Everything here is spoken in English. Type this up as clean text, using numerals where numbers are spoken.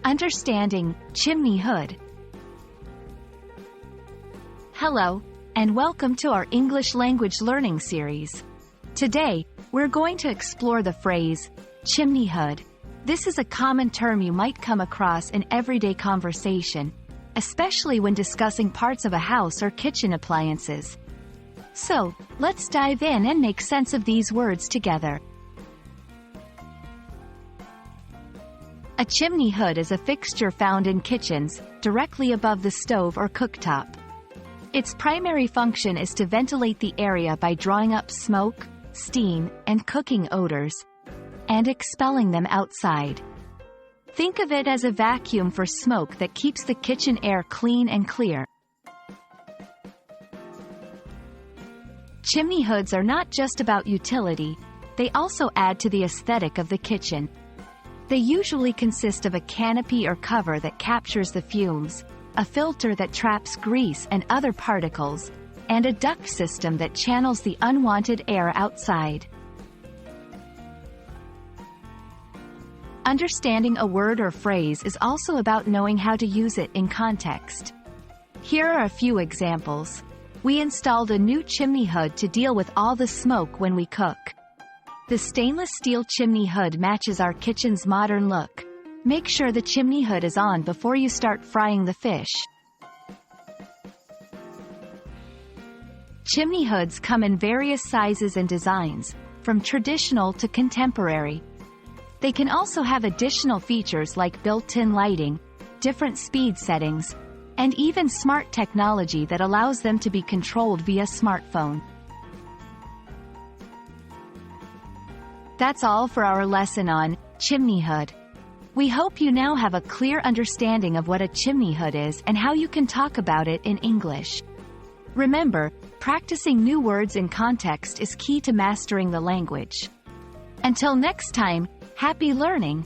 Understanding Chimney Hood. Hello, and welcome to our English language learning series. Today, we're going to explore the phrase, chimney hood. This is a common term you might come across in everyday conversation, especially when discussing parts of a house or kitchen appliances. So, let's dive in and make sense of these words together. A chimney hood is a fixture found in kitchens, directly above the stove or cooktop. Its primary function is to ventilate the area by drawing up smoke, steam, and cooking odors, and expelling them outside. Think of it as a vacuum for smoke that keeps the kitchen air clean and clear. Chimney hoods are not just about utility, they also add to the aesthetic of the kitchen. They usually consist of a canopy or cover that captures the fumes, a filter that traps grease and other particles, and a duct system that channels the unwanted air outside. Understanding a word or phrase is also about knowing how to use it in context. Here are a few examples. We installed a new chimney hood to deal with all the smoke when we cook. The stainless steel chimney hood matches our kitchen's modern look. Make sure the chimney hood is on before you start frying the fish. Chimney hoods come in various sizes and designs, from traditional to contemporary. They can also have additional features like built-in lighting, different speed settings, and even smart technology that allows them to be controlled via smartphone. That's all for our lesson on chimney hood. We hope you now have a clear understanding of what a chimney hood is and how you can talk about it in English. Remember, practicing new words in context is key to mastering the language. Until next time, happy learning!